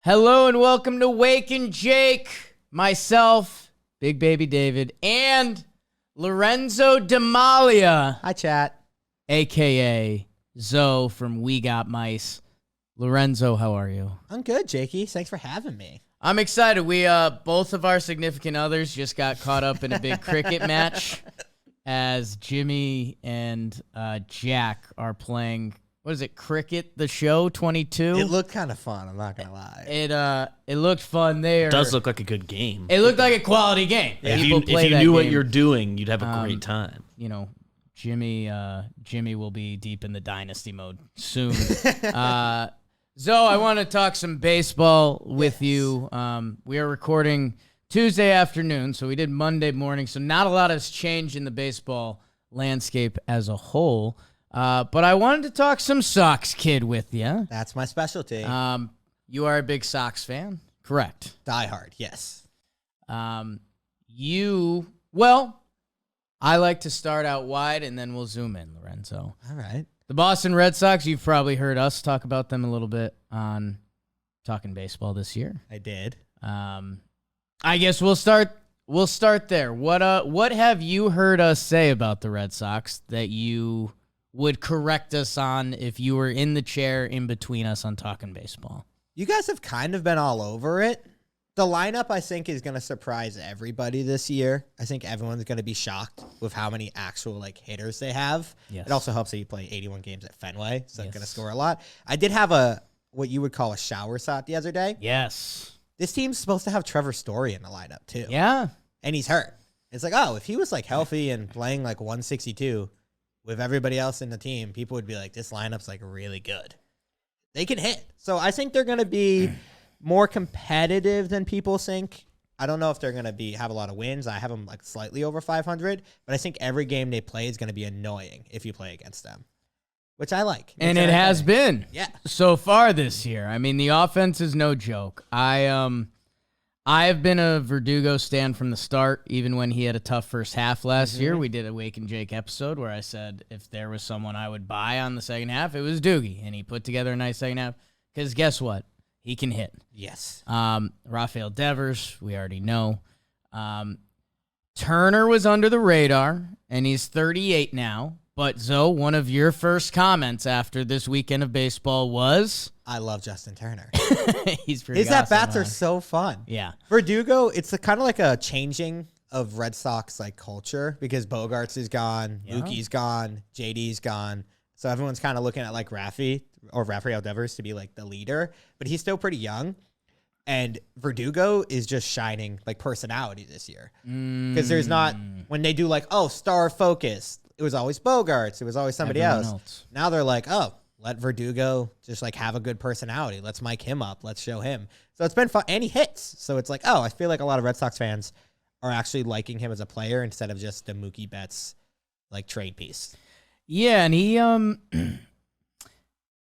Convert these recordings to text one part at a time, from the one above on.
Hello and welcome to Wake and Jake. Myself, Big Baby David, and Lorenzo DeMalia. Hi, chat. A.K.A. Zoe from We Got Mice. Lorenzo, how are you? I'm good, Jakey. Thanks for having me. I'm excited. We both of our significant others just got caught up in a big cricket match as Jimmy and Jack are playing. What is it? Cricket, the show, 22? It looked kind of fun, I'm not going to lie. It looked fun there. It does look like a good game. It looked like a quality game. Yeah. People If play you that knew what game. you're doing, you'd have a great time. You know, Jimmy will be deep in the dynasty mode soon. Zoe, I want to talk some baseball with you. We are recording Tuesday afternoon, so we did Monday morning, so not a lot has changed in the baseball landscape as a whole. But I wanted to talk some Sox, kid, with you. That's my specialty. You are a big Sox fan, correct? Die hard, yes. I like to start out wide, and then we'll zoom in, Lorenzo. All right. The Boston Red Sox, you've probably heard us talk about them a little bit on Talking Baseball this year. I did. I guess we'll start there. What have you heard us say about the Red Sox that you would correct us on if you were in the chair in between us on Talking Baseball? You guys have kind of been all over it. The lineup, I think, is going to surprise everybody this year. I think everyone's going to be shocked with how many actual hitters they have. Yes. It also helps that you play 81 games at Fenway, so they're Yes. going to score a lot. I did have what you would call a shower thought the other day. Yes. This team's supposed to have Trevor Story in the lineup, too. Yeah. And he's hurt. It's like, oh, if he was healthy and playing 162 with everybody else in the team, people would be like, this lineup's really good. They can hit. So I think they're going to be more competitive than people think. I don't know if they're going to have a lot of wins. I have them slightly over 500, but I think every game they play is going to be annoying if you play against them, which I like. And it has been. Yeah. So far this year. I mean, the offense is no joke. I have been a Verdugo stan from the start, even when he had a tough first half last year. We did a Wake and Jake episode where I said if there was someone I would buy on the second half, it was Doogie, and he put together a nice second half. Because guess what? He can hit. Yes. Rafael Devers, we already know. Turner was under the radar, and he's 38 now. But, Zoe, one of your first comments after this weekend of baseball was... I love Justin Turner. He's pretty His awesome, at-bats huh? are so fun. Yeah. Verdugo, it's kind of like a changing of Red Sox culture because Bogarts is gone, Yeah. Mookie's gone, JD's gone. So everyone's kind of looking at Rafi or Rafael Devers to be the leader, but he's still pretty young. And Verdugo is just shining personality this year because there's not, when they do star focus, it was always Bogarts. It was always somebody else. Now they're oh, let Verdugo just have a good personality. Let's mic him up. Let's show him. So it's been fun. And he hits. So it's oh, I feel like a lot of Red Sox fans are actually liking him as a player instead of just the Mookie Betts trade piece. Yeah, and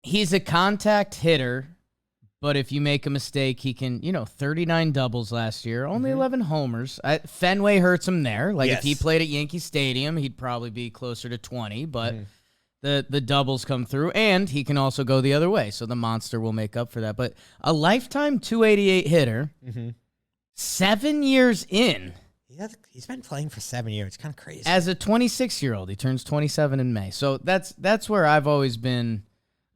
he's a contact hitter, but if you make a mistake, he can, 39 doubles last year, only 11 homers. Fenway hurts him there. If he played at Yankee Stadium, he'd probably be closer to 20, but the doubles come through, and he can also go the other way, so the monster will make up for that. But a lifetime 288 hitter, 7 years in. He's been playing for 7 years. It's kind of crazy. As a 26-year-old, he turns 27 in May. So that's where I've always been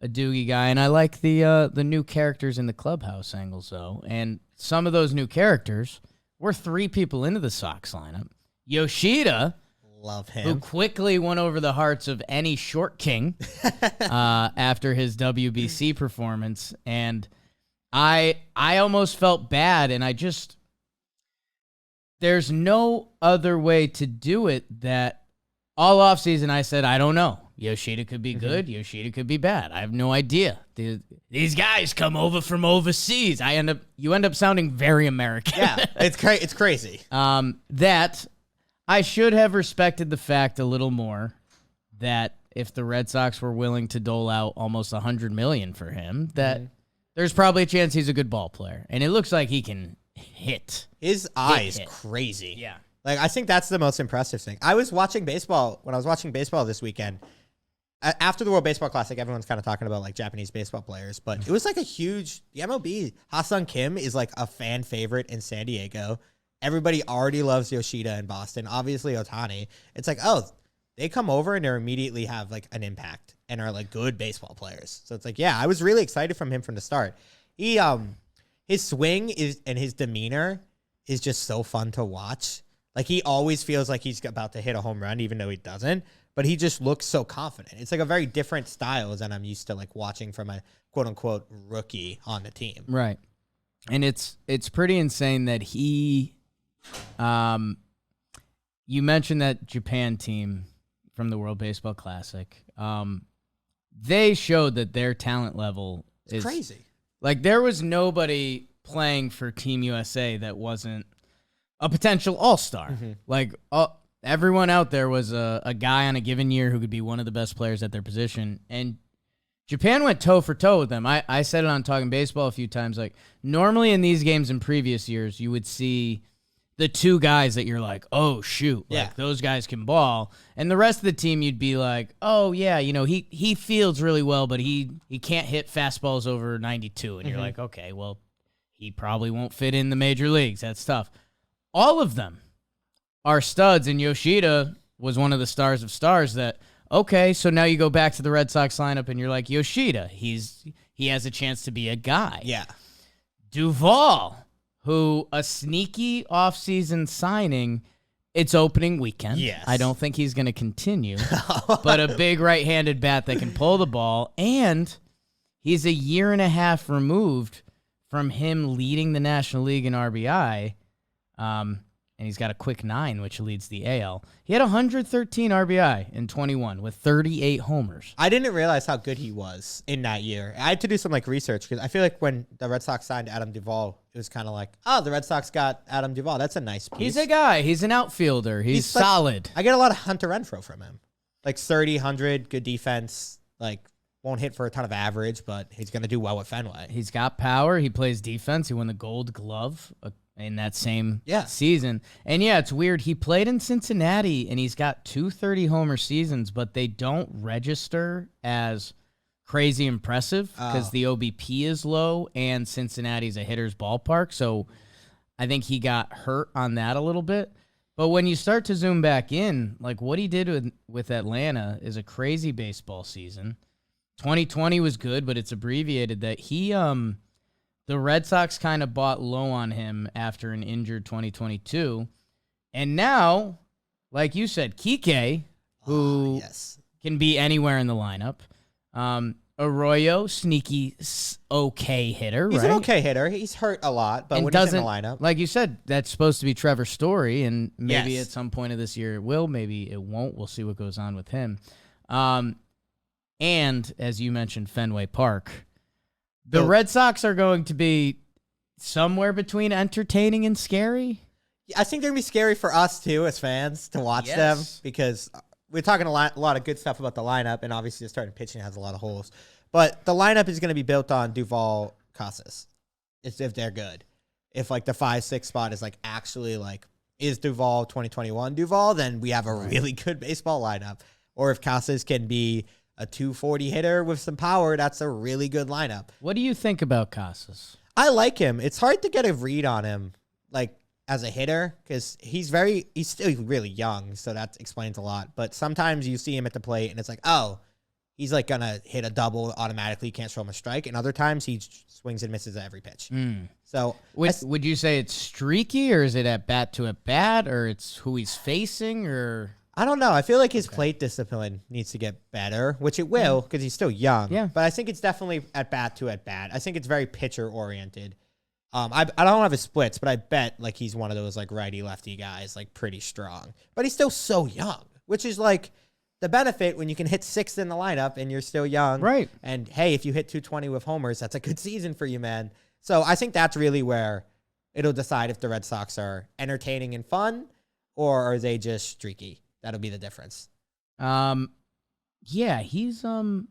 a Doogie guy, and I like the new characters in the clubhouse angles, though. And some of those new characters were 3 people into the Sox lineup. Yoshida, love him, who quickly won over the hearts of any short king after his WBC performance, and I almost felt bad, and there's no other way to do it that all offseason I said, I don't know. Yoshida could be good. Yoshida could be bad. I have no idea. These guys come over from overseas. You end up sounding very American. Yeah, it's crazy. That I should have respected the fact a little more that if the Red Sox were willing to dole out almost $100 million for him, that there's probably a chance he's a good ball player. And it looks like he can hit. His eyes crazy. Yeah. I think that's the most impressive thing. When I was watching baseball this weekend, after the World Baseball Classic, everyone's kind of talking about like Japanese baseball players, but it was like the MLB, Ha-Sung Kim is like a fan favorite in San Diego. Everybody already loves Yoshida in Boston. Obviously, Ohtani. It's like, oh, they come over and they immediately have like an impact and are like good baseball players. So it's like, yeah, I was really excited from him from the start. His swing and his demeanor is just so fun to watch. Like he always feels like he's about to hit a home run, even though he doesn't. But he just looks so confident. It's like a very different style than I'm used to like watching from a quote unquote rookie on the team. Right. And it's pretty insane that he, you mentioned that Japan team from the World Baseball Classic. They showed that their talent level is crazy. Like there was nobody playing for Team USA that wasn't a potential all-star. Mm-hmm. Like everyone out there was a guy on a given year who could be one of the best players at their position. And Japan went toe for toe with them. I said it on Talking Baseball a few times. Like normally in these games in previous years, you would see the two guys that you're like, oh shoot, like those guys can ball. And the rest of the team, you'd be like, oh yeah, you know, he fields really well, but he can't hit fastballs over 92. And you're like, okay, well, he probably won't fit in the major leagues. That's tough. All of them are studs, and Yoshida was one of the stars of stars that, okay, so now you go back to the Red Sox lineup and you're like, Yoshida, he has a chance to be a guy. Yeah. Duvall, who a sneaky offseason signing, it's opening weekend. Yes. I don't think he's going to continue, but a big right-handed bat that can pull the ball, and he's a year and a half removed from him leading the National League in RBI. And he's got a quick 9, which leads the AL. He had 113 RBI in 21 with 38 homers. I didn't realize how good he was in that year. I had to do some like research because I feel like when the Red Sox signed Adam Duvall, it was kind of like, oh, the Red Sox got Adam Duvall. That's a nice piece. He's a guy. He's an outfielder. He's solid. I get a lot of Hunter Renfroe from him. Like 30, 100, good defense. Like won't hit for a ton of average, but he's going to do well at Fenway. He's got power. He plays defense. He won the Gold Glove in that same season. And yeah, it's weird. He played in Cincinnati, and he's got 230 homer seasons, but they don't register as crazy impressive because the OBP is low, and Cincinnati's a hitter's ballpark. So I think he got hurt on that a little bit. But when you start to zoom back in, like what he did with Atlanta is a crazy baseball season. 2020 was good, but it's abbreviated that the Red Sox kind of bought low on him after an injured 2022. And now, like you said, Kike, who can be anywhere in the lineup. Arroyo, sneaky, okay hitter, He's an okay hitter. He's hurt a lot, but when he's in the lineup. Like you said, that's supposed to be Trevor's story, and maybe at some point of this year it will, maybe it won't. We'll see what goes on with him. And, as you mentioned, Fenway Park. The Red Sox are going to be somewhere between entertaining and scary. I think they're going to be scary for us, too, as fans, to watch them, because we're talking a lot of good stuff about the lineup, and obviously the starting pitching has a lot of holes. But the lineup is going to be built on Duvall, Casas, if they're good. If, like, the 5-6 spot is, like, actually, like, is Duvall 2021 Duvall, then we have a really good baseball lineup. Or if Casas can be a 240 hitter with some power, that's a really good lineup. What do you think about Casas? I like him. It's hard to get a read on him, like, as a hitter, because he's still really young, so that explains a lot. But sometimes you see him at the plate, and it's like, oh, he's, like, going to hit a double automatically, can't throw him a strike. And other times, he swings and misses at every pitch. So would you say it's streaky, or is it at bat to at bat, or it's who he's facing, or... I don't know. I feel like his plate discipline needs to get better, which it will because he's still young. Yeah. But I think it's definitely at bat to at bat. I think it's very pitcher oriented. I don't have his splits, but I bet like he's one of those like righty lefty guys, like pretty strong. But he's still so young, which is like the benefit when you can hit 6th in the lineup and you're still young. Right. And hey, if you hit 220 with homers, that's a good season for you, man. So I think that's really where it'll decide if the Red Sox are entertaining and fun or are they just streaky. That'll be the difference. Yeah, he's I'm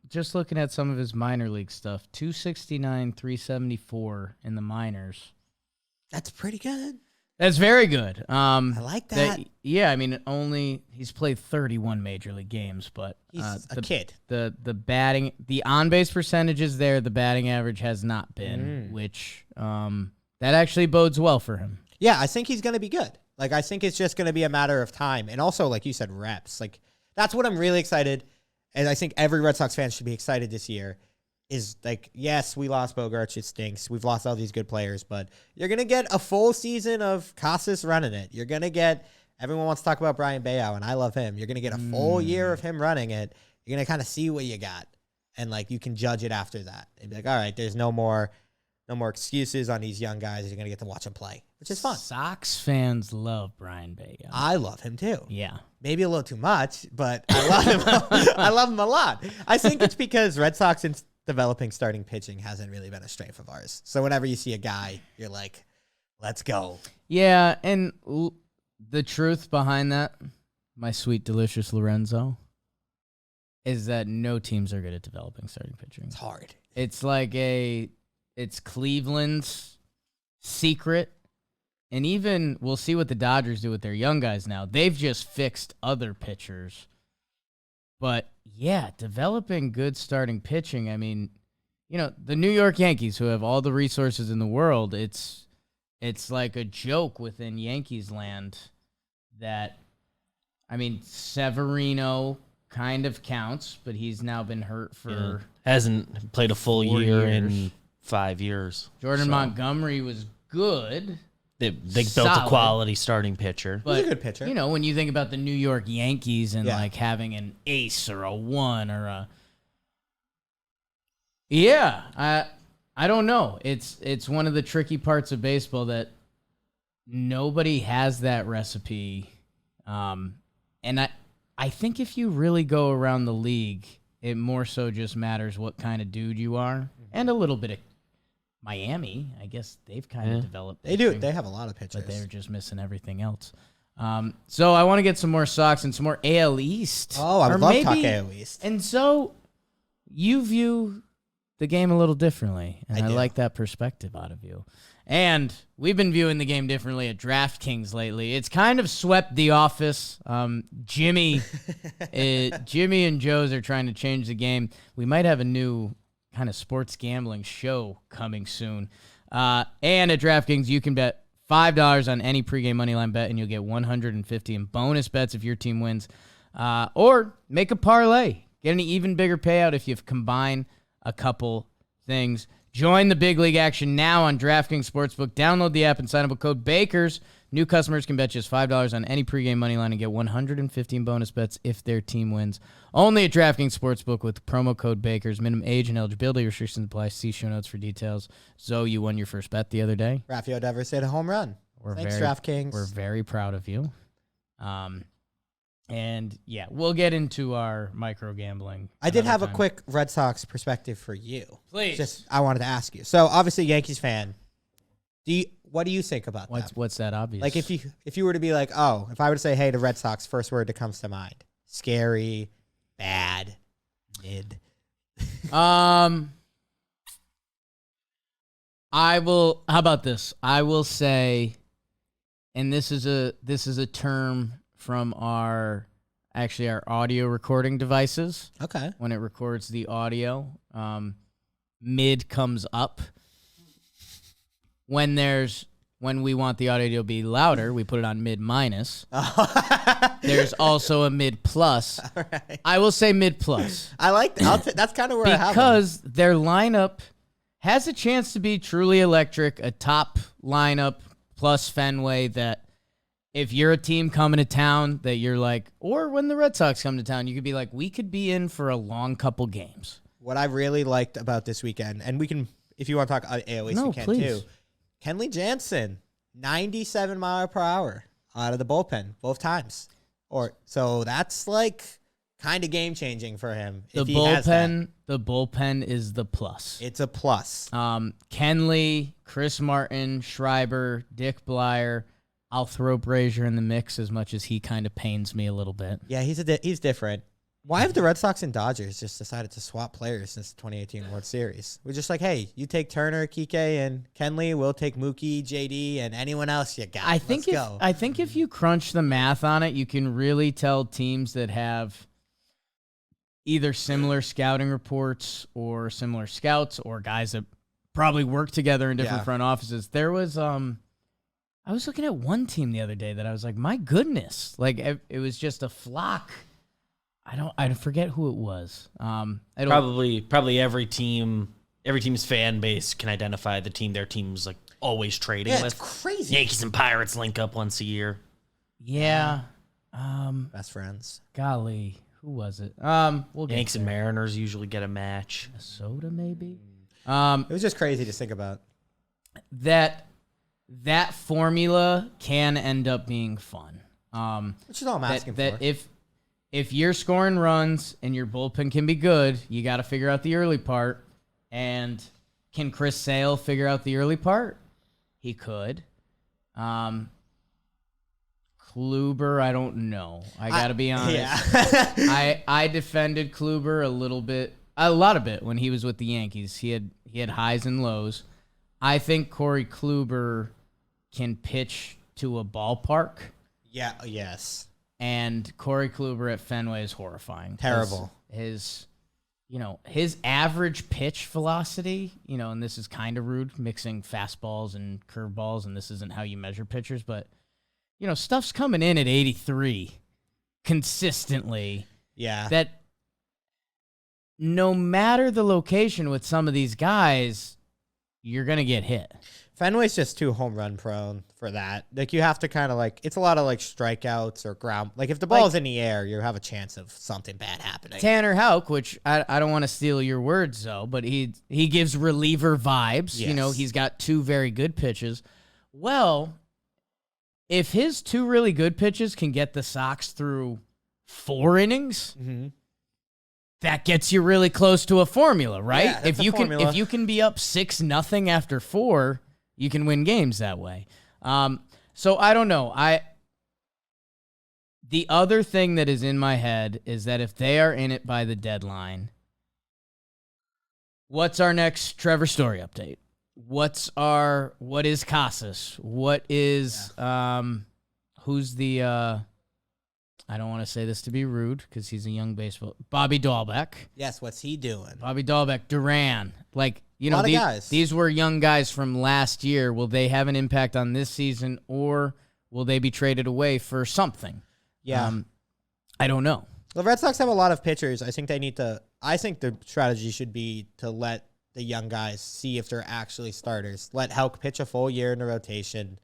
just looking at some of his minor league stuff. 269, 374 in the minors. That's pretty good. That's very good. I like that. Yeah, I mean, he's played 31 major league games, but He's a kid. The batting, the on base percentage is there. The batting average has not been, which that actually bodes well for him. Yeah, I think he's going to be good. Like, I think it's just going to be a matter of time, and also, like you said, reps. Like, that's what I'm really excited, and I think every Red Sox fan should be excited this year. Is like, yes, we lost Bogarts. It stinks. We've lost all these good players, but you're going to get a full season of Casas running it. You're going to get, everyone wants to talk about Brian Bayow, and I love him. You're going to get a full year of him running it. You're going to kind of see what you got, and like, you can judge it after that. And be like, all right, there's no more excuses on these young guys. You're going to get to watch them play, which is fun. Sox fans love Brian Bayow. I love him too. Yeah. Maybe a little too much, but I love him. I love him a lot. I think it's because Red Sox and developing starting pitching hasn't really been a strength of ours. So whenever you see a guy, you're like, let's go. Yeah, and the truth behind that, my sweet, delicious Lorenzo, is that no teams are good at developing starting pitching. It's hard. It's like it's Cleveland's secret. And even we'll see what the Dodgers do with their young guys now. They've just fixed other pitchers. But yeah, developing good starting pitching. I mean, the New York Yankees, who have all the resources in the world, it's like a joke within Yankees land that, I mean, Severino kind of counts, but he's now been hurt for hasn't played a full 4 year years. in 5 years. Jordan Montgomery was good. They built Solid. a quality starting pitcher. But, he's a good pitcher. When you think about the New York Yankees and like having an ace or a one or a, I don't know. It's one of the tricky parts of baseball that nobody has that recipe. And I think if you really go around the league, it more so just matters what kind of dude you are and a little bit of Miami, I guess they've kind of developed. They do. They have a lot of pitchers. But they're just missing everything else. So I want to get some more Sox and some more AL East. Oh, I would love to talk AL East. And so you view the game a little differently, and I like that perspective out of you. And we've been viewing the game differently at DraftKings lately. It's kind of swept the office. Jimmy and Joe's are trying to change the game. We might have a new kind of sports gambling show coming soon. And at DraftKings, you can bet $5 on any pregame moneyline bet, and you'll get $150 in bonus bets if your team wins. Or make a parlay. Get an even bigger payout if you combine a couple things. Join the big league action now on DraftKings Sportsbook. Download the app and sign up with code BAKERS. New customers can bet just $5 on any pregame moneyline and get $150 in bonus bets if their team wins. Only at DraftKings Sportsbook with promo code BAKERS. Minimum age and eligibility restrictions apply. See show notes for details. Zoe, you won your first bet the other day. Rafael Devers hit a home run. Thanks, DraftKings. We're very proud of you. And yeah, we'll get into our micro gambling. I did have a quick Red Sox perspective for you. Please. I wanted to ask you. So obviously, Yankees fan. What do you think about that? What's that obvious? Like if you were to be like, oh, if I were to say, hey, the Red Sox, first word that comes to mind: scary, bad, mid. I will. How about this? I will say, and this is a term from our audio recording devices. Okay. When it records the audio, mid comes up. When we want the audio to be louder, we put it on mid minus. There's also a mid plus. All right. I will say mid plus. I like that. That's kind of where I have because their lineup has a chance to be truly electric, a top lineup plus Fenway that if you're a team coming to town that you're like, or when the Red Sox come to town, you could be like, we could be in for a long couple games. What I really liked about this weekend, and we can, if you want to talk AL East, we can too. Kenley Jansen, 97 mile per hour out of the bullpen both times. So that's like kind of game changing for him. The bullpen is the plus. It's a plus. Kenley, Chris Martin, Schreiber, Dick Blyer. I'll throw Brazier in the mix as much as he kind of pains me a little bit. Yeah, he's different. Why have the Red Sox and Dodgers just decided to swap players since the 2018 World Series? We're just like, hey, you take Turner, Kike, and Kenley. We'll take Mookie, JD, and anyone else you got. I think if you crunch the math on it, you can really tell teams that have either similar scouting reports or similar scouts or guys that probably work together in different front offices. There was I was looking at one team the other day that I was like, my goodness, like it was just a flock. I forget who it was. Probably every team's fan base can identify the team their team's like always trading with. It's crazy. Yankees and Pirates link up once a year. Yeah. Best friends. Golly, who was it? We'll get Yankees and Mariners usually get a match. Minnesota, maybe. It was just crazy to think about. That formula can end up being fun. Which is all I'm asking for. If you're scoring runs and your bullpen can be good, you got to figure out the early part. And can Chris Sale figure out the early part? He could. Kluber, I don't know. I got to be honest. Yeah. I defended Kluber a lot of it when he was with the Yankees. He had highs and lows. I think Corey Kluber can pitch to a ballpark. Yeah. Yes. And Corey Kluber at Fenway is horrifying. Terrible. His average pitch velocity, and this is kind of rude, mixing fastballs and curveballs, and this isn't how you measure pitchers, but, stuff's coming in at 83 consistently. Yeah. That no matter the location with some of these guys, you're going to get hit. Fenway's just too home run prone for that. Like, you have to kind of it's a lot of strikeouts or ground. Like, if the ball's in the air, you have a chance of something bad happening. Tanner Houck, which I don't want to steal your words, though, but he gives reliever vibes. Yes. He's got two very good pitches. Well, if his two really good pitches can get the Sox through 4 innings, that gets you really close to a formula, right? Yeah, that's a formula. If you can be up 6-0 after 4, you can win games that way. So I don't know. The other thing that is in my head is that if they are in it by the deadline, what's our next Trevor Story update? What is Casas? What is who's the I don't want to say this to be rude because he's a young baseball. Bobby Dahlbeck. Yes, what's he doing? Bobby Dahlbeck, Duran. These were young guys from last year. Will they have an impact on this season, or will they be traded away for something? Yeah. I don't know. The Red Sox have a lot of pitchers. I think the strategy should be to let the young guys see if they're actually starters. Let Houck pitch a full year in the rotation.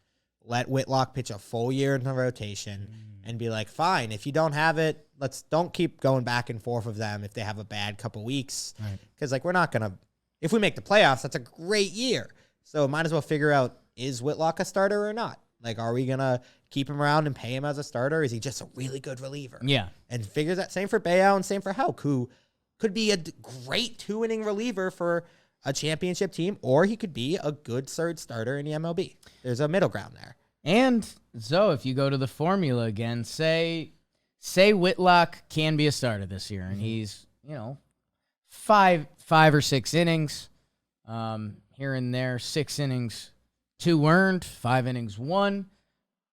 Let Whitlock pitch a full year in the rotation. And be like, fine, if you don't have it, don't keep going back and forth of them if they have a bad couple weeks. Because, we're not going to, if we make the playoffs, that's a great year. So might as well figure out, is Whitlock a starter or not? Are we going to keep him around and pay him as a starter? Is he just a really good reliever? Yeah. And figure that same for Bayo and same for Houck, who could be a great 2-inning reliever for a championship team, or he could be a good third starter in the MLB. There's a middle ground there. And so if you go to the formula again, say Whitlock can be a starter this year, and he's, 5 or 6 innings, here and there, 6 innings, 2 earned, 5 innings, 1.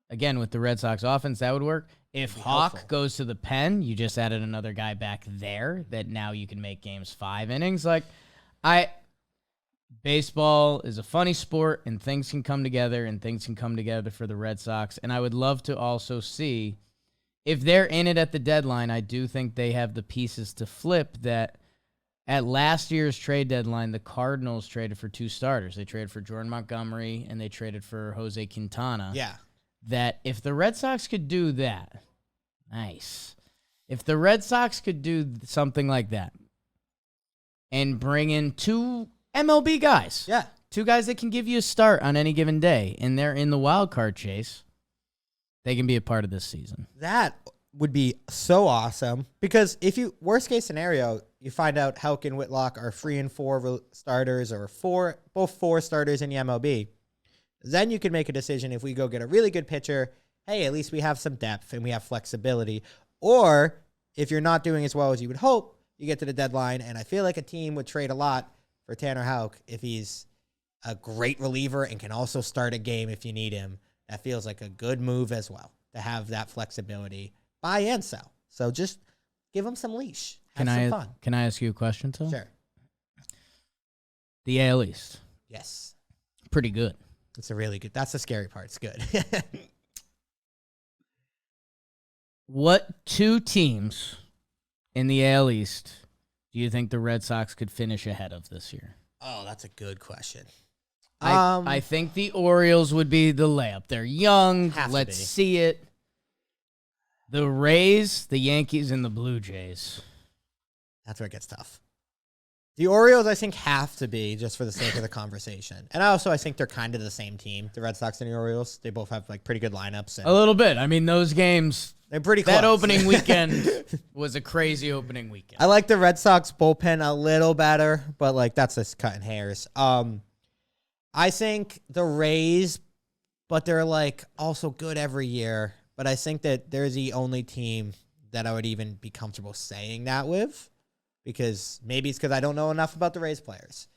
Again, with the Red Sox offense, that would work. If Hawk goes to the pen, you just added another guy back there that now you can make games 5 innings. Baseball is a funny sport, and things can come together, for the Red Sox. And I would love to also see, if they're in it at the deadline, I do think they have the pieces to flip that. At last year's trade deadline, the Cardinals traded for 2 starters. They traded for Jordan Montgomery, and they traded for Jose Quintana. Yeah. That if the Red Sox could do that, nice. If the Red Sox could do something like that and bring in 2 MLB guys. Yeah. 2 guys that can give you a start on any given day, and they're in the wild card chase, they can be a part of this season. That would be so awesome, because worst case scenario, you find out Houck and Whitlock are 3 and 4 starters, or both 4 starters in the MLB. Then you can make a decision, if we go get a really good pitcher, hey, at least we have some depth and we have flexibility. Or if you're not doing as well as you would hope, you get to the deadline. And I feel like a team would trade a lot for Tanner Houck if he's a great reliever and can also start a game if you need him. That feels like a good move as well, to have that flexibility, buy and sell. So just give him some leash. Have some fun. Can I ask you a question, Tom? Sure. The AL East. Yes. Pretty good. It's a really good. That's the scary part. It's good. What two teams in the AL East do you think the Red Sox could finish ahead of this year? Oh, that's a good question. I think the Orioles would be the layup. They're young. Let's see it. The Rays, the Yankees, and the Blue Jays. That's where it gets tough. The Orioles, I think, have to be, just for the sake of the conversation. And I think they're kind of the same team, the Red Sox and the Orioles. They both have like pretty good lineups. A little bit. I mean, those games, they're pretty close. That opening weekend was a crazy opening weekend. I like the Red Sox bullpen a little better, but like that's just cutting hairs. I think the Rays, but they're like also good every year. But I think that they're the only team that I would even be comfortable saying that with, because maybe it's because I don't know enough about the Rays players.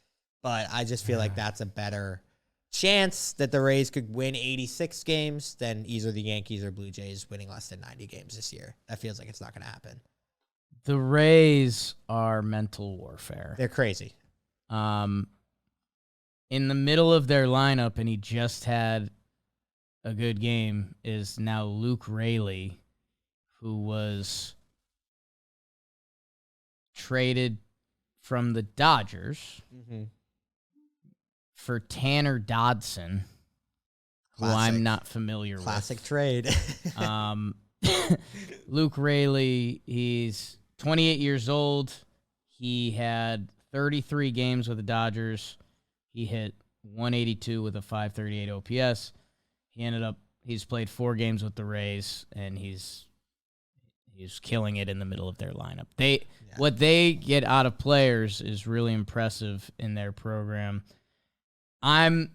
But I just feel like that's a better chance that the Rays could win 86 games than either the Yankees or Blue Jays winning less than 90 games this year. That feels like it's not going to happen. The Rays are mental warfare. They're crazy. In the middle of their lineup, and he just had a good game, is now Luke Raley, who was traded from the Dodgers for Tanner Dodson, who I'm not familiar with. Classic trade. Luke Raley, he's 28 years old. He had 33 games with the Dodgers. He hit 182 with a 538 OPS. He's played 4 games with the Rays, and he's killing it in the middle of their lineup. What they get out of players is really impressive in their program. That's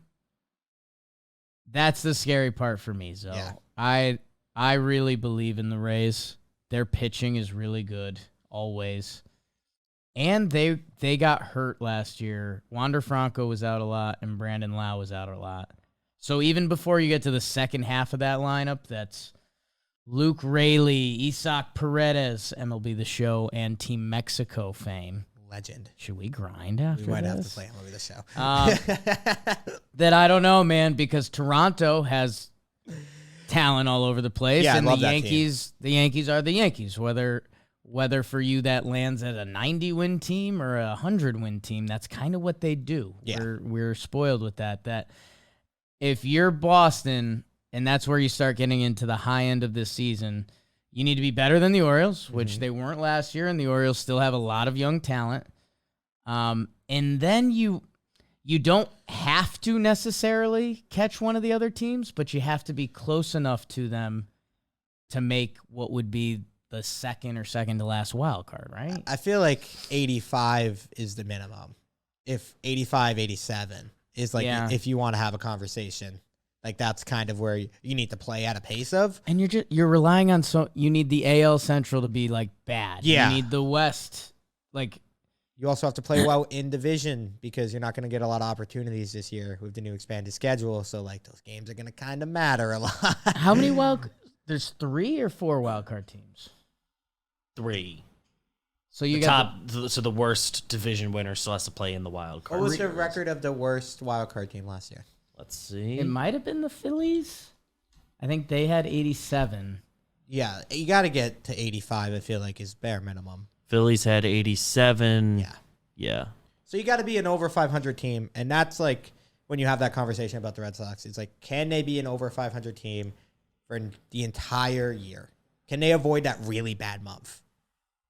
the scary part for me, Zoe. Yeah. I really believe in the Rays. Their pitching is really good, always. And they got hurt last year. Wander Franco was out a lot, and Brandon Lau was out a lot. So even before you get to the second half of that lineup, that's Luke Raley, Isaac Paredes, MLB The Show, and Team Mexico fame. Legend. Should we grind after We might this? have to play MLB The Show. That I don't know, man, because Toronto has talent all over the place, and the Yankees are the Yankees. Whether for you that lands at a 90-win team or a 100-win team, that's kind of what they do. Yeah. We're spoiled with that. That if you're Boston, and that's where you start getting into the high end of this season, you need to be better than the Orioles, which they weren't last year, and the Orioles still have a lot of young talent. And then you don't have to necessarily catch one of the other teams, but you have to be close enough to them to make what would be the second to last wild card, right? I feel like 85 is the minimum. If 85, 87 is like, if you want to have a conversation, like that's kind of where you need to play at a pace of. And you're relying on, you need the AL Central to be like bad. Yeah. You need the West, like. You also have to play well in division because you're not going to get a lot of opportunities this year with the new expanded schedule. So like those games are going to kind of matter a lot. How many there's 3 or 4 wild card teams? 3. So you so the worst division winner still has to play in the wild card. What was the record of the worst wild card team last year? Let's see. It might have been the Phillies. I think they had 87. Yeah, you got to get to 85, I feel like, is bare minimum. Phillies had 87. Yeah. So you got to be an over 500 team, and that's like when you have that conversation about the Red Sox. It's like, can they be an over 500 team for the entire year? Can they avoid that really bad month?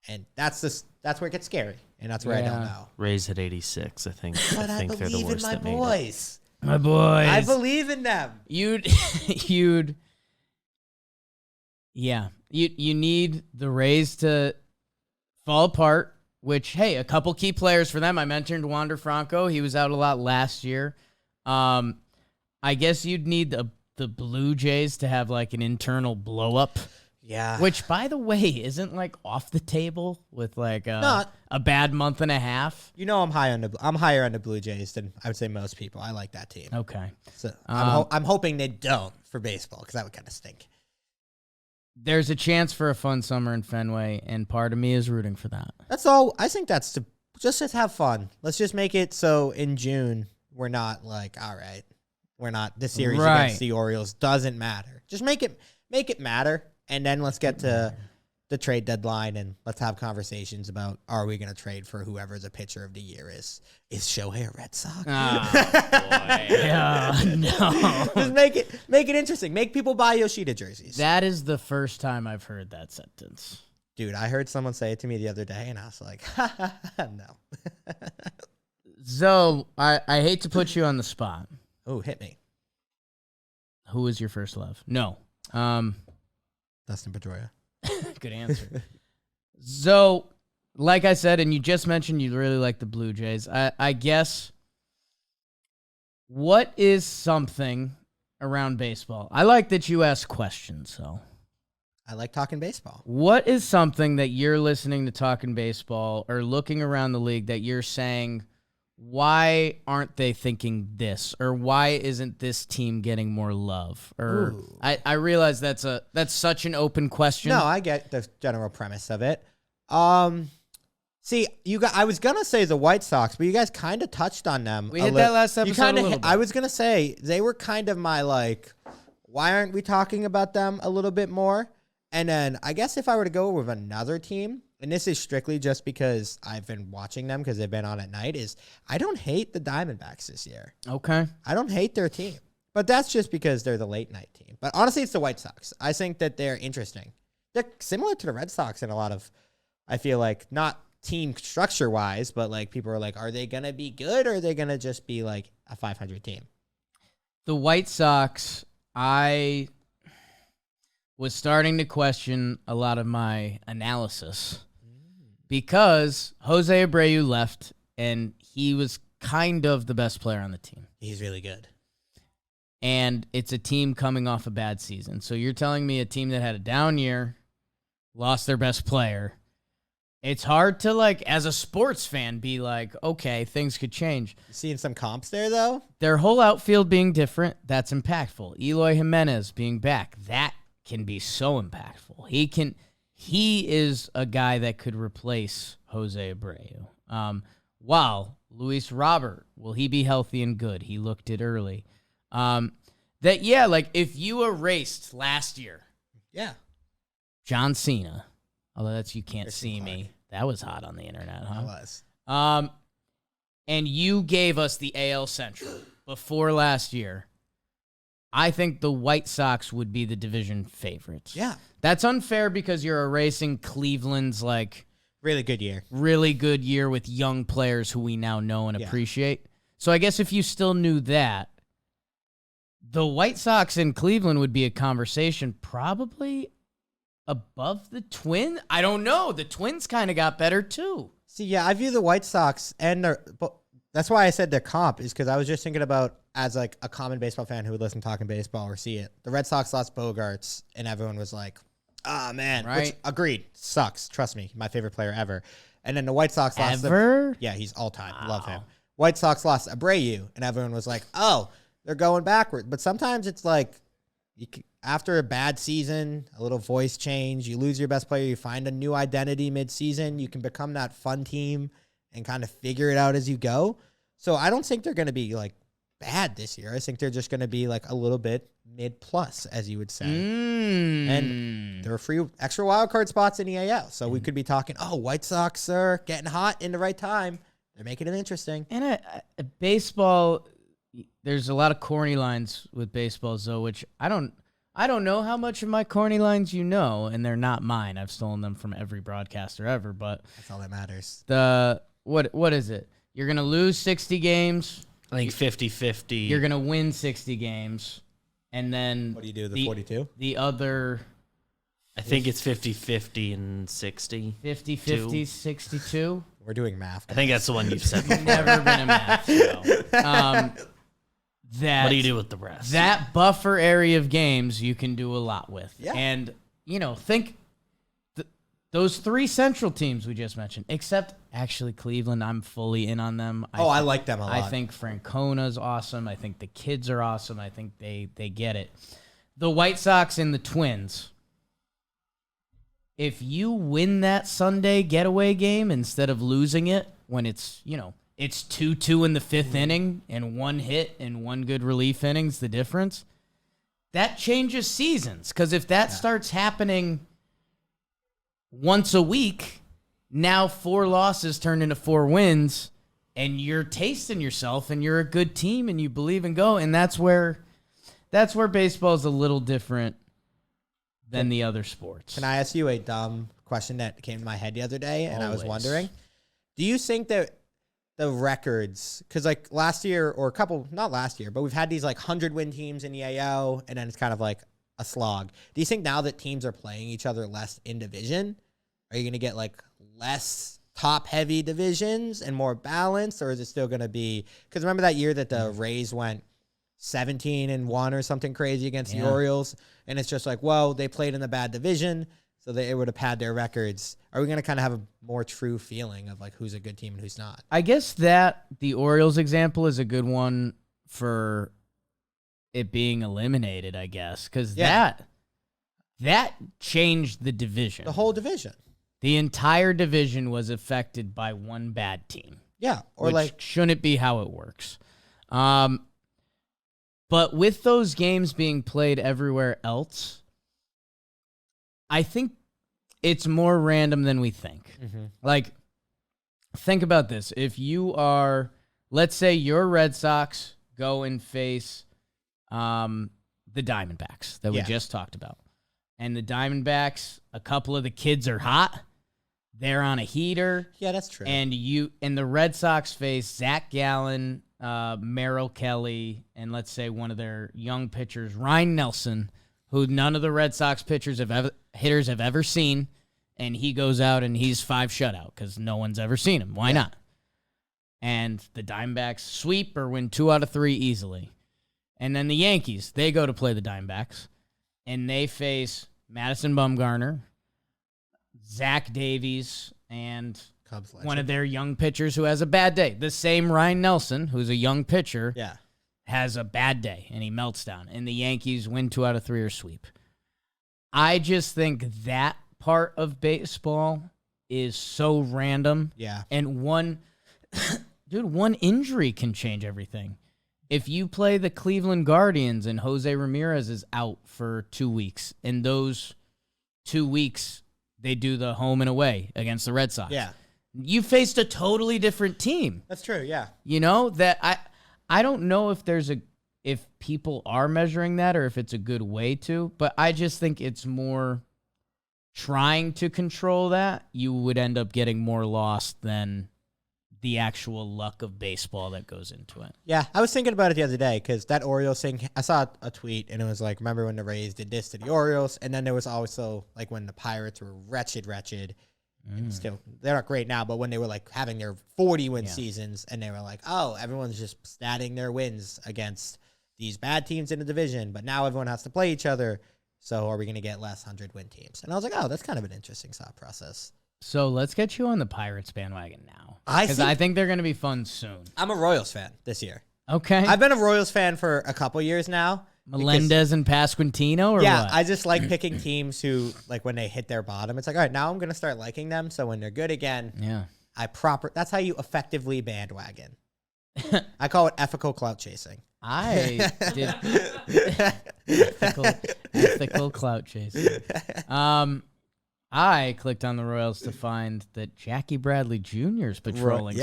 And that's where it gets scary, and that's where I don't know. Rays at 86, I think. But I think they're the believe in worst my that made it. boys. My boys. I believe in them. You need the Rays to fall apart, which, hey, a couple key players for them. I mentioned Wander Franco. He was out a lot last year. I guess you'd need the Blue Jays to have like an internal blow up Yeah. Which, by the way, isn't like off the table with like Not. a bad month and a half. You know, I'm higher on the Blue Jays than I would say most people. I like that team. Okay. So I'm hoping they don't for baseball because that would kind of stink. There's a chance for a fun summer in Fenway, and part of me is rooting for that. That's all. I think that's just have fun. Let's just make it so in June we're not like, all right, we're not this series against the Orioles doesn't matter. Just make it matter, and then let's get to the trade deadline and let's have conversations about are we going to trade for whoever the pitcher of the year is. Is Shohei a Red Sox? Oh, boy. Yeah, no. Just make it interesting. Make people buy Yoshida jerseys. That is the first time I've heard that sentence. Dude, I heard someone say it to me the other day, and I was like, no. So, I hate to put you on the spot. Oh, hit me. Who is your first love? No. Dustin Pedroia. Good answer. So, like I said, and you just mentioned you really like the Blue Jays. I guess, what is something around baseball? I like that you ask questions, so. I like talking baseball. What is something that you're listening to Talking Baseball or looking around the league that you're saying, why aren't they thinking this? Or why isn't this team getting more love? Or I realize that's such an open question. No, I get the general premise of it. See, I was gonna say the White Sox, but you guys kind of touched on them. We hit that last episode a little bit. I was gonna say they were kind of my like, why aren't we talking about them a little bit more? And then I guess if I were to go with another team, and this is strictly just because I've been watching them because they've been on at night, is I don't hate the Diamondbacks this year. Okay. I don't hate their team. But that's just because they're the late night team. But honestly, it's the White Sox. I think that they're interesting. They're similar to the Red Sox in a lot of, I feel like, not team structure-wise, but like people are like, are they going to be good or are they going to just be like a 500 team? The White Sox, I was starting to question a lot of my analysis because Jose Abreu left and he was kind of the best player on the team. He's really good. And it's a team coming off a bad season. So you're telling me a team that had a down year, lost their best player. It's hard to, like, as a sports fan, be like, okay, things could change. You seeing some comps there, though? Their whole outfield being different, that's impactful. Eloy Jimenez being back, that can be so impactful. He is a guy that could replace Jose Abreu. While Luis Robert, will he be healthy and good? He looked it early. Like if you erased last year, John Cena, although that's you can't see me. That was hot on the internet, huh? It was. And you gave us the AL Central before last year. I think the White Sox would be the division favorites. Yeah. That's unfair because you're erasing Cleveland's like really good year with young players who we now know and appreciate. So I guess if you still knew that, the White Sox in Cleveland would be a conversation probably above the Twins. I don't know. The Twins kind of got better too. See, yeah, I view the White Sox and but that's why I said their comp is because I was just thinking about as like a common baseball fan who would listen to Talking Baseball or see it. The Red Sox lost Bogarts and everyone was like, ah, man. Right. Which, agreed. Sucks. Trust me. My favorite player ever. And then the White Sox lost. Yeah, he's all time. Wow. Love him. White Sox lost Abreu and everyone was like, oh, they're going backward. But sometimes it's like after a bad season, a little voice change, you lose your best player, you find a new identity mid-season, you can become that fun team and kind of figure it out as you go. So I don't think they're going to be like bad this year. I think they're just going to be like a little bit mid-plus, as you would say. And there are free extra wild card spots in the AL. So we could be talking, oh, White Sox are getting hot in the right time. They're making it interesting. And baseball, there's a lot of corny lines with baseball, Zoe, which I don't know how much of my corny lines you know, and they're not mine. I've stolen them from every broadcaster ever, but that's all that matters. What is it? You're going to lose 60 games. I think 50-50. You're going to win 60 games. And then what do you do, the 42? The other... I think it's 50-50 and 60. 50-50, 62? We're doing math. I think that's the one you've said. Never been a math show. What do you do with the rest? That buffer area of games you can do a lot with. Yeah. And think those three Central teams we just mentioned, except actually Cleveland, I'm fully in on them. I like them a lot. I think Francona's awesome. I think the kids are awesome. I think they get it. The White Sox and the Twins. If you win that Sunday getaway game instead of losing it when it's 2-2 in the fifth inning and one hit and one good relief inning's the difference, that changes seasons. Because if that starts happening once a week, now 4 losses turn into 4 wins, and you're tasting yourself, and you're a good team, and you believe and go, and that's where baseball is a little different than the other sports. Can I ask you a dumb question that came to my head the other day, and I was wondering, do you think that the records, because like last year or not last year, but we've had these like 100-win teams in the AL, and then it's kind of like a slog. Do you think now that teams are playing each other less in division, are you going to get like less top-heavy divisions and more balance, or is it still going to be, because remember that year that the Rays went 17-1 or something crazy against the Orioles, and it's just like, well, they played in the bad division, so they would have had their records. Are we going to kind of have a more true feeling of like who's a good team and who's not? I guess that the Orioles example is a good one for it being eliminated, I guess, because that changed the division. The whole division. The entire division was affected by one bad team. Yeah, or which like shouldn't be how it works. But with those games being played everywhere else, I think it's more random than we think. Mm-hmm. Like, think about this. If you are, let's say your Red Sox go and face the Diamondbacks that we just talked about. And the Diamondbacks, a couple of the kids are hot. They're on a heater. Yeah, that's true. And the Red Sox face Zach Gallen, Merrill Kelly, and let's say one of their young pitchers, Ryan Nelson, who none of the Red Sox hitters have ever seen, and he goes out and he's 5 shutout because no one's ever seen him. Why not? And the Diamondbacks sweep or win 2 out of 3 easily. And then the Yankees, they go to play the Diamondbacks, and they face Madison Bumgarner, Zach Davies, and one of their young pitchers who has a bad day. The same Ryan Nelson, who's a young pitcher, has a bad day, and he melts down. And the Yankees win 2 out of 3 or sweep. I just think that part of baseball is so random. Yeah. And one injury can change everything. If you play the Cleveland Guardians and Jose Ramirez is out for 2 weeks, and those 2 weeks they do the home and away against the Red Sox. Yeah. You faced a totally different team. That's true, yeah. That I don't know if people are measuring that or if it's a good way to, but I just think it's more trying to control that. You would end up getting more lost than the actual luck of baseball that goes into it. Yeah, I was thinking about it the other day because that Orioles thing, I saw a tweet and it was like, remember when the Rays did this to the Orioles? And then there was also like when the Pirates were wretched. And still, they're not great now, but when they were like having their 40-win seasons and they were like, oh, everyone's just statting their wins against these bad teams in the division, but now everyone has to play each other. So are we going to get less 100-win teams? And I was like, oh, that's kind of an interesting thought process. So let's get you on the Pirates bandwagon now. Because I think they're going to be fun soon. I'm a Royals fan this year. Okay. I've been a Royals fan for a couple years now. Melendez and Pasquantino, or yeah, what? I just like picking teams who, like, when they hit their bottom, it's like, all right, now I'm going to start liking them. So when they're good again, that's how you effectively bandwagon. I call it ethical clout chasing. I did ethical clout chasing. I clicked on the Royals to find that Jackie Bradley Jr. is patrolling.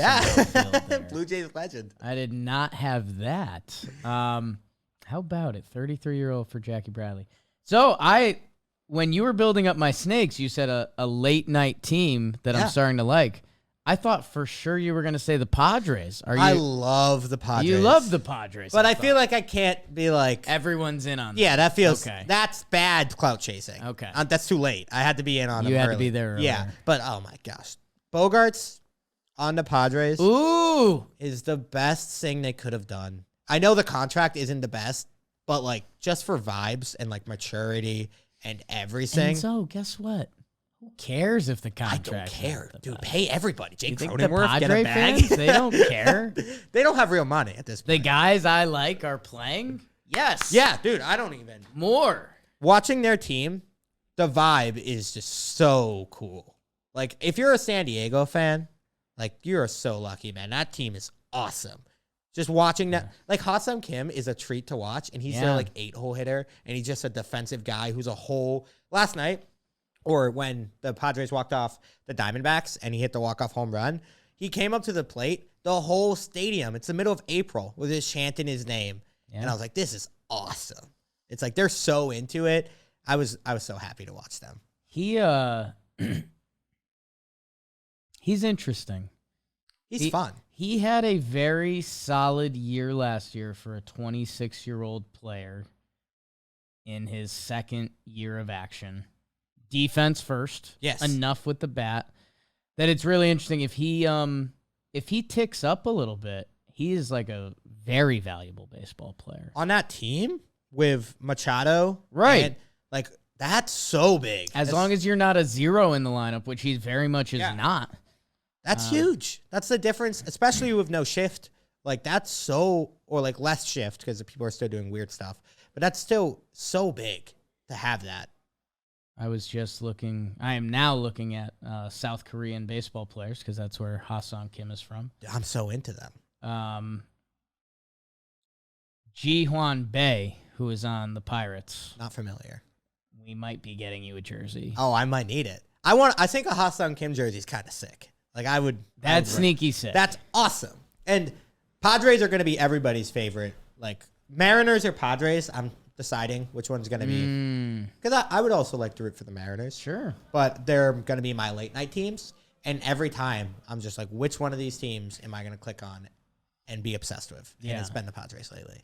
Blue Jays legend. I did not have that. How about it? 33-year-old for Jackie Bradley. So when you were building up my snakes, you said a late night team that I'm starting to like. I thought for sure you were going to say the Padres. I love the Padres. You love the Padres. But I feel like I can't be like... Everyone's in on that. Yeah, that feels... Okay. That's bad clout chasing. Okay. That's too late. I had to be in on them You had early. to be there earlier. Yeah, but oh my gosh. Bogarts on the Padres is the best thing they could have done. I know the contract isn't the best, but like just for vibes and like maturity and everything. So guess what? Who cares if the I contract? don't care, is the dude. best? Pay everybody. Jake You think the Cronenworth, get a Padre bag. fans, they don't care. They don't have real money at this The point. guys I like are playing. Yes. Yeah, dude. I don't even. More. Watching their team, the vibe is just so cool. Like, if you're a San Diego fan, like, you're so lucky, man. That team is awesome. Just watching that, like, Ha-Seong Kim is a treat to watch, and he's their, like, 8-hole hitter, and he's just a defensive guy who's a whole. Last night, or when the Padres walked off the Diamondbacks, and he hit the walk-off home run, he came up to the plate, the whole stadium, it's the middle of April, was just chanting his name, and I was like, this is awesome. It's like, they're so into it. I was so happy to watch them. He's interesting. He's fun. He had a very solid year last year for a 26-year-old player in his second year of action. Defense first. Yes. Enough with the bat that it's really interesting. If he ticks up a little bit, he is like a very valuable baseball player. On that team with Machado. Right. And, like, that's so big. As long as you're not a zero in the lineup, which he very much is not. That's huge. That's the difference, especially with no shift. Like, that's so, or like less shift because people are still doing weird stuff. But that's still so big to have that. I am now looking at South Korean baseball players because that's where Ha-Seong Kim is from. I'm so into them. Ji-hwan Bae, who is on the Pirates. Not familiar. We might be getting you a jersey. Oh, I might need it. I think a Ha-Seong Kim jersey is kind of sick. Like, That's sneaky sick. That's awesome. And Padres are going to be everybody's favorite. Like, Mariners or Padres, I'm deciding which one's going to be. Because I would also like to root for the Mariners. Sure. But they're going to be my late night teams. And every time, I'm just like, which one of these teams am I going to click on and be obsessed with? Yeah. And it's been the Padres lately.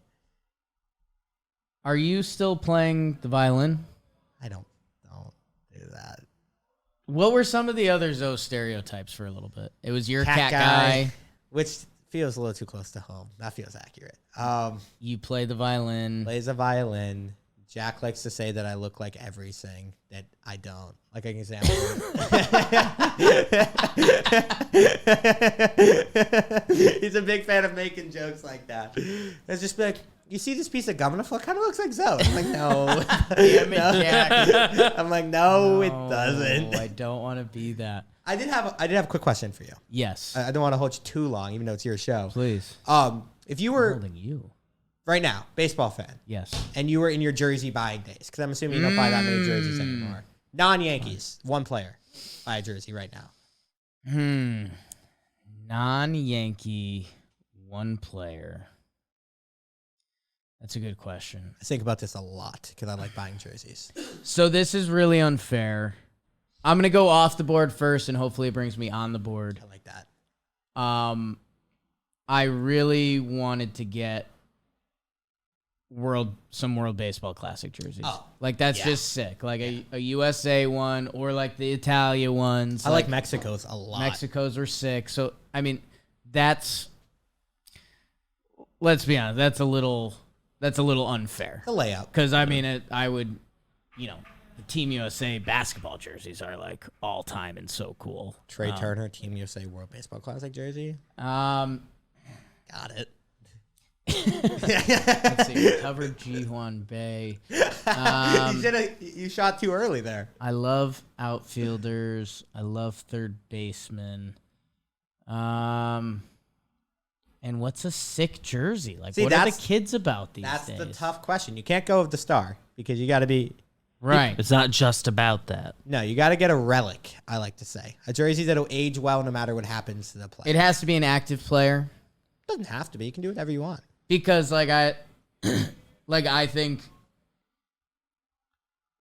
Are you still playing the violin? I don't do that. What were some of the other Zoe stereotypes for a little bit? It was your cat guy. Which feels a little too close to home. That feels accurate. You play the violin. Plays a violin. Jack likes to say that I look like everything that I don't. Like, an example. He's a big fan of making jokes like that. It's just like, you see this piece of gum on the floor? Kind of looks like Zoe. I'm like, no. I'm like, no, it doesn't. I don't want to be that. I did have a quick question for you. Yes. I don't want to hold you too long, even though it's your show. Please. If you I'm were holding you. right now, baseball fan, Yes. and you were in your jersey buying days, because I'm assuming you don't buy that many jerseys anymore. Non-Yankees, one player, buy a jersey right now. Non-Yankee, one player. That's a good question. I think about this a lot because I like buying jerseys. So this is really unfair. I'm going to go off the board first, and hopefully it brings me on the board. I like that. I really wanted to get some World Baseball Classic jerseys. Oh, like, that's just sick. Like a USA one or like the Italia ones. I like Mexico's a lot. Mexico's were sick. So, I mean, let's be honest, that's a little unfair. The layup. Because, I mean, I would, the Team USA basketball jerseys are like all time and so cool. Trey Turner, Team USA World Baseball Classic jersey. Got it. Let's see. Covered Ji-hwan Bae. You shot too early there. I love outfielders. I love third baseman. And what's a sick jersey? Like, what are the kids about these days? That's the tough question. You can't go with the star because you got to be right. It's not just about that. No, you got to get a relic. I like to say a jersey that'll age well no matter what happens to the player. It has to be an active player. Doesn't have to be. You can do whatever you want. Because I think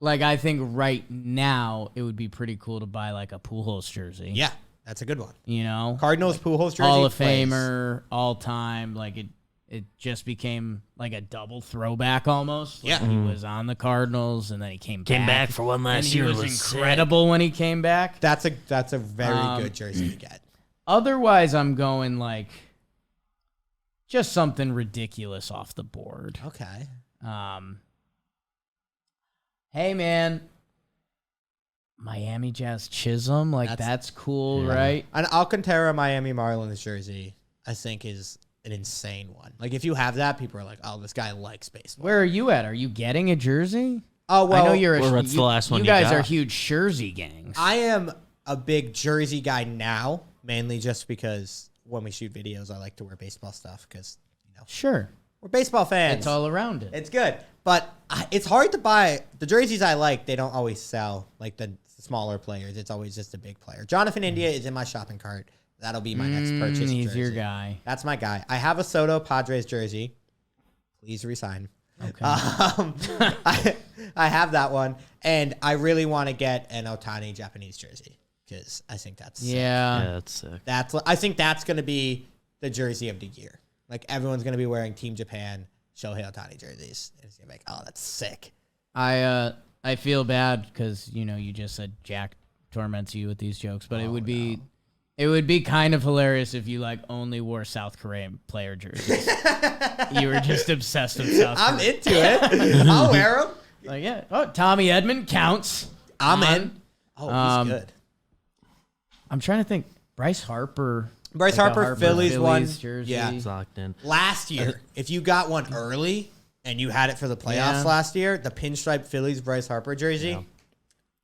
right now it would be pretty cool to buy like a Pujols jersey. Yeah, that's a good one. Cardinals Pujols jersey, Hall of Famer, all time. Like it just became like a double throwback almost. Like he was on the Cardinals and then he came back for one last year. He was incredible when he came back. That's a very good jersey to get. Otherwise, I'm going like just something ridiculous off the board. Okay. Hey, man. Miami Jazz Chisholm, that's cool, right? An Alcantara Miami Marlins jersey, I think, is an insane one. Like, if you have that, people are like, "Oh, this guy likes baseball." Where are you at? Are you getting a jersey? Oh, well, I know you're what's the last one you you guys got? are huge jersey gangs. I am a big jersey guy now, mainly just because when we shoot videos, I like to wear baseball stuff because Sure. we're baseball fans. It's all around it. It's good, but it's hard to buy the jerseys I like. They don't always sell like the smaller players. It's always just a big player. Jonathan India is in my shopping cart. That'll be my next purchase. He's jersey. your guy. That's my guy. I have a Soto Padres jersey. Please resign. Okay. I have that one, and I really want to get an Ohtani Japanese jersey because I think that's Yeah. Yeah, that's sick. I think that's going to be the jersey of the year. Like, everyone's going to be wearing Team Japan Shohei Ohtani jerseys. And it's going to be like, oh, that's sick. I feel bad because you just said Jack torments you with these jokes, but it would be kind of hilarious if you only wore South Korean player jerseys. You were just obsessed with South Korea. I'm into it. I'll wear them. Yeah. Oh, Tommy Edman counts. I'm in. Oh, he's good. I'm trying to think. Bryce Harper. Bryce like a Harper, Phillies one. jersey. Yeah. It's locked in. Last year, if you got one early and you had it for the playoffs last year, the pinstripe Phillies Bryce Harper jersey,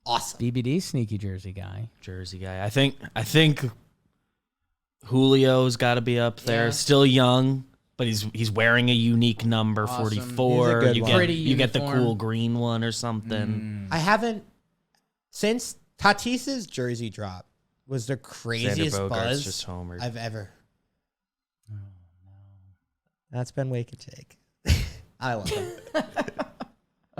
awesome. BBD sneaky jersey guy. Jersey guy. I think Julio's got to be up there. Yeah. Still young, but he's wearing a unique number, Awesome. 44. He's a good You one. get Pretty you get the uniform. cool green one or something. I haven't, since Tatis's jersey drop was the craziest Xander Bogaerts buzz just homered. I've ever. Oh, no. That's been Wake and Shake. I love him.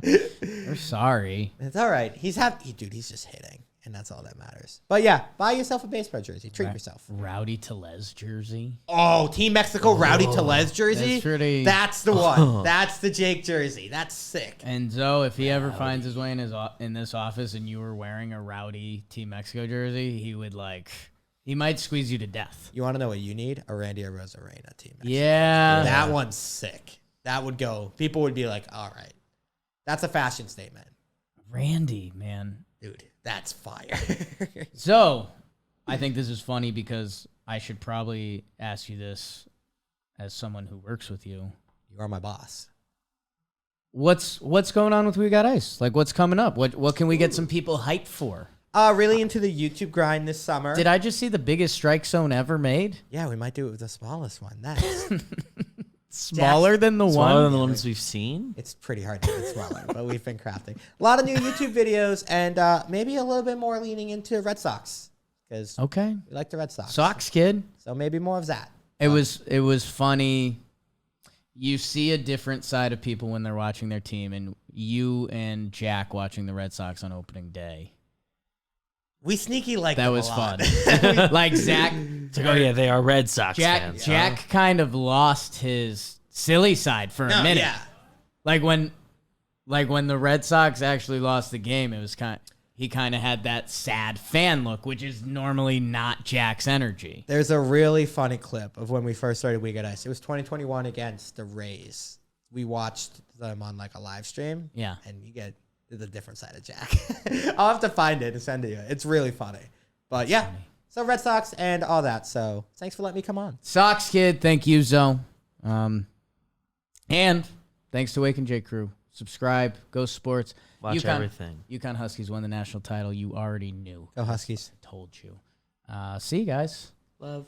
We're sorry. It's all right. He's just hitting, and that's all that matters. But yeah, buy yourself a baseball jersey. Treat yourself. Rowdy Telez jersey. Oh, Team Mexico Rowdy Telez jersey. That's pretty. That's the one. That's the Jake jersey. That's sick. And Zoe, if he ever finds his way in this office and you were wearing a Rowdy Team Mexico jersey, he might squeeze you to death. You want to know what you need? A Randy Arozarena team. Mexico. Yeah. That one's sick. That would go. People would be like, all right. That's a fashion statement. Randy, man. Dude, that's fire. So, I think this is funny because I should probably ask you this as someone who works with you. You are my boss. What's going on with We Got Ice? What's coming up? What can we get some people hyped for? Really into the YouTube grind this summer. Did I just see the biggest strike zone ever made? Yeah, we might do it with the smallest one. That's Smaller than the Smaller one? than the ones we've seen. it's pretty hard to get smaller, but we've been crafting a lot of new YouTube videos and maybe a little bit more leaning into Red Sox because Okay. we like the Red Sox. Sox kid. So maybe more of that. It was funny. You see a different side of people when they're watching their team, and you and Jack watching the Red Sox on opening day. We sneaky like That them was a fun. lot. Like Zach, Oh yeah, they are Red Sox Jack fans. Jack kind of lost his silly side for a minute. Yeah. Like when the Red Sox actually lost the game, it was he kind of had that sad fan look, which is normally not Jack's energy. There's a really funny clip of when we first started We Got Ice. It was 2021 against the Rays. We watched them on a live stream. Yeah. And you get the different side of Jack. I'll have to find it and send it to you. It's really funny. But yeah, so Red Sox and all that. So thanks for letting me come on. Sox kid, thank you, Zoe. And thanks to Wake and J Crew. Subscribe, Go Sports. Watch everything. UConn Huskies won the national title. You already knew. Go Huskies. I told you. See you guys. Love.